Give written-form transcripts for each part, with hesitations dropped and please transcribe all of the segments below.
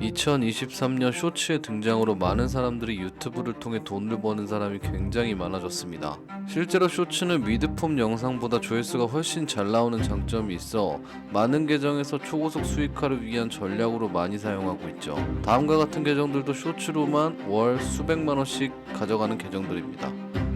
2023년 쇼츠의 등장으로 많은 사람들이 유튜브를 통해 돈을 버는 사람이 굉장히 많아졌습니다. 실제로 쇼츠는 미드폼 영상보다 조회수가 훨씬 잘 나오는 장점이 있어 많은 계정에서 초고속 수익화를 위한 전략으로 많이 사용하고 있죠. 다음과 같은 계정들도 쇼츠로만 월 수백만원씩 가져가는 계정들입니다.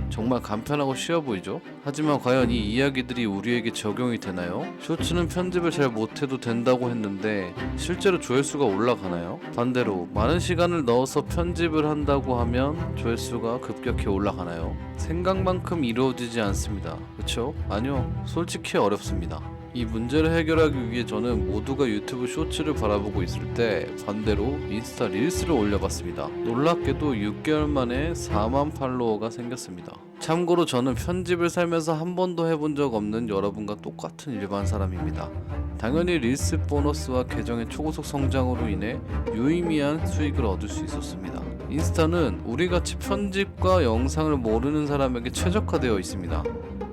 정말 간편하고 쉬워 보이죠? 하지만 과연 이 이야기들이 우리에게 적용이 되나요? 쇼츠는 편집을 잘 못해도 된다고 했는데 실제로 조회수가 올라가나요? 반대로 많은 시간을 넣어서 편집을 한다고 하면 조회수가 급격히 올라가나요? 생각만큼 이루어지지 않습니다. 그쵸? 아니요. 솔직히 어렵습니다. 이 문제를 해결하기 위해 저는 모두가 유튜브 쇼츠를 바라보고 있을 때 반대로 인스타 릴스를 올려봤습니다. 놀랍게도 6개월 만에 4만 팔로워가 생겼습니다. 참고로 저는 편집을 살면서 한 번도 해본 적 없는 여러분과 똑같은 일반 사람입니다. 당연히 릴스 보너스와 계정의 초고속 성장으로 인해 유의미한 수익을 얻을 수 있었습니다. 인스타는 우리같이 편집과 영상을 모르는 사람에게 최적화되어 있습니다.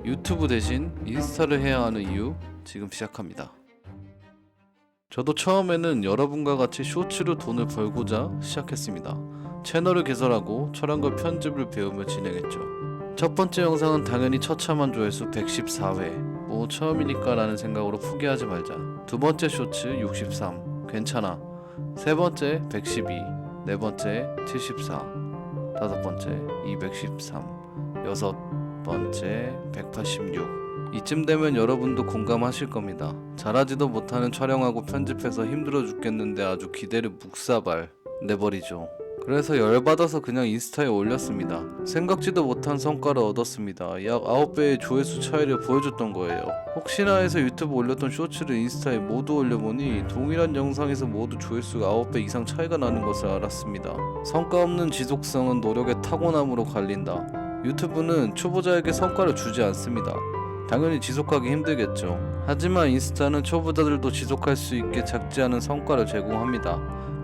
유튜브 대신 인스타를 해야 하는 이유 지금 시작합니다. 저도 처음에는 여러분과 같이 쇼츠로 돈을 벌고자 시작했습니다. 채널을 개설하고 촬영과 편집을 배우며 진행했죠. 첫 번째 영상은 당연히 처참한 조회수 114회 뭐 처음이니까 라는 생각으로 포기하지 말자. 두 번째 쇼츠 63 괜찮아. 세 번째 112 네 번째 74 다섯 번째 213 여섯 번째 186 이쯤 되면 여러분도 공감하실 겁니다. 잘하지도 못하는 촬영하고 편집해서 힘들어 죽겠는데 아주 기대를 묵사발 내버리죠. 그래서 열받아서 그냥 인스타에 올렸습니다. 생각지도 못한 성과를 얻었습니다. 약 9배의 조회수 차이를 보여줬던 거예요. 혹시나 해서 유튜브 올렸던 쇼츠를 인스타에 모두 올려보니 동일한 영상에서 모두 조회수가 9배 이상 차이가 나는 것을 알았습니다. 성과 없는 지속성은 노력의 타고남으로 갈린다. 유튜브는 초보자에게 성과를 주지 않습니다. 당연히 지속하기 힘들겠죠. 하지만 인스타는 초보자들도 지속할 수 있게 작지 않은 성과를 제공합니다.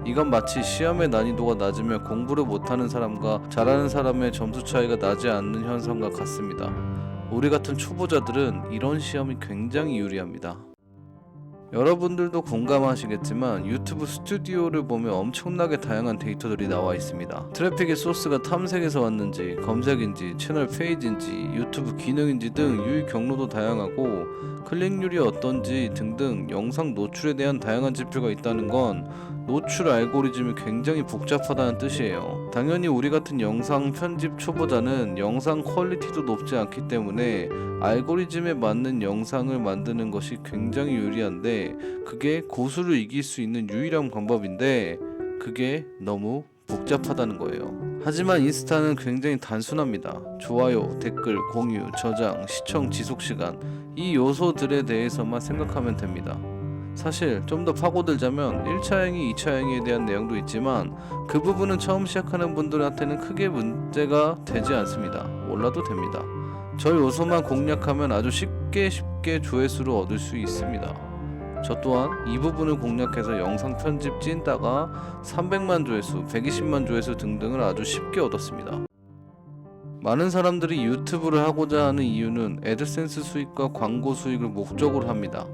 이건 마치 시험의 난이도가 낮으면 공부를 못하는 사람과 잘하는 사람의 점수 차이가 나지 않는 현상과 같습니다. 우리 같은 초보자들은 이런 시험이 굉장히 유리합니다. 여러분들도 공감하시겠지만 유튜브 스튜디오를 보면 엄청나게 다양한 데이터들이 나와 있습니다. 트래픽의 소스가 탐색에서 왔는지, 검색인지, 채널 페이지인지, 유튜브 기능인지 등 유입 경로도 다양하고 클릭률이 어떤지 등등 영상 노출에 대한 다양한 지표가 있다는 건 노출 알고리즘이 굉장히 복잡하다는 뜻이에요. 당연히 우리 같은 영상 편집 초보자는 영상 퀄리티도 높지 않기 때문에 알고리즘에 맞는 영상을 만드는 것이 굉장히 유리한데 그게 고수를 이길 수 있는 유일한 방법인데 그게 너무 복잡하다는 거예요. 하지만 인스타는 굉장히 단순합니다. 좋아요, 댓글, 공유, 저장, 시청 지속시간 이 요소들에 대해서만 생각하면 됩니다. 사실 좀 더 파고들자면 1차 행위, 2차 행위에 대한 내용도 있지만 그 부분은 처음 시작하는 분들한테는 크게 문제가 되지 않습니다. 몰라도 됩니다. 저 요소만 공략하면 아주 쉽게 조회수를 얻을 수 있습니다. 저 또한 이 부분을 공략해서 영상 편집 찐따가 300만 조회수, 120만 조회수 등등을 아주 쉽게 얻었습니다. 많은 사람들이 유튜브를 하고자 하는 이유는 애드센스 수익과 광고 수익을 목적으로 합니다.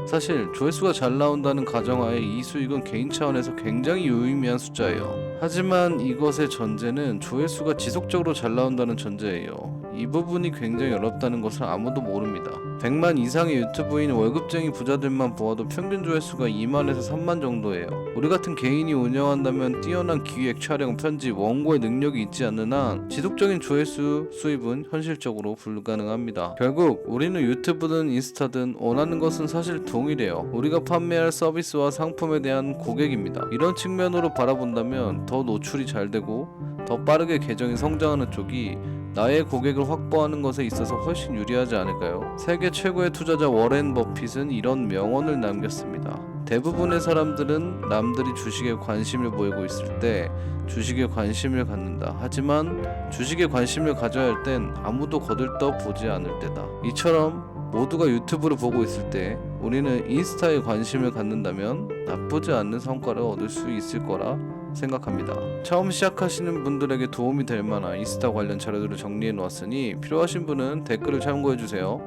사실 조회수가 잘 나온다는 가정하에 이 수익은 개인 차원에서 굉장히 유의미한 숫자예요. 하지만 이것의 전제는 조회수가 지속적으로 잘 나온다는 전제예요. 이 부분이 굉장히 어렵다는 것을 아무도 모릅니다. 100만 이상의 유튜브인 월급쟁이 부자들만 보아도 평균 조회수가 2만에서 3만 정도예요. 우리 같은 개인이 운영한다면 뛰어난 기획, 촬영, 편집, 원고의 능력이 있지 않는 한 지속적인 조회수 수입은 현실적으로 불가능합니다. 결국 우리는 유튜브든 인스타든 원하는 것은 사실 동일해요. 우리가 판매할 서비스와 상품에 대한 고객입니다. 이런 측면으로 바라본다면 더 노출이 잘 되고 더 빠르게 계정이 성장하는 쪽이 나의 고객을 확보하는 것에 있어서 훨씬 유리하지 않을까요? 세계 최고의 투자자 워렌 버핏은 이런 명언을 남겼습니다. 대부분의 사람들은 남들이 주식에 관심을 보이고 있을 때 주식에 관심을 갖는다. 하지만 주식에 관심을 가져야 할 땐 아무도 거들떠 보지 않을 때다. 이처럼 모두가 유튜브를 보고 있을 때 우리는 인스타에 관심을 갖는다면 나쁘지 않은 성과를 얻을 수 있을 거라 생각합니다. 처음 시작하시는 분들에게 도움이 될 만한 인스타 관련 자료들을 정리해 놓았으니 필요하신 분은 댓글을 참고해 주세요.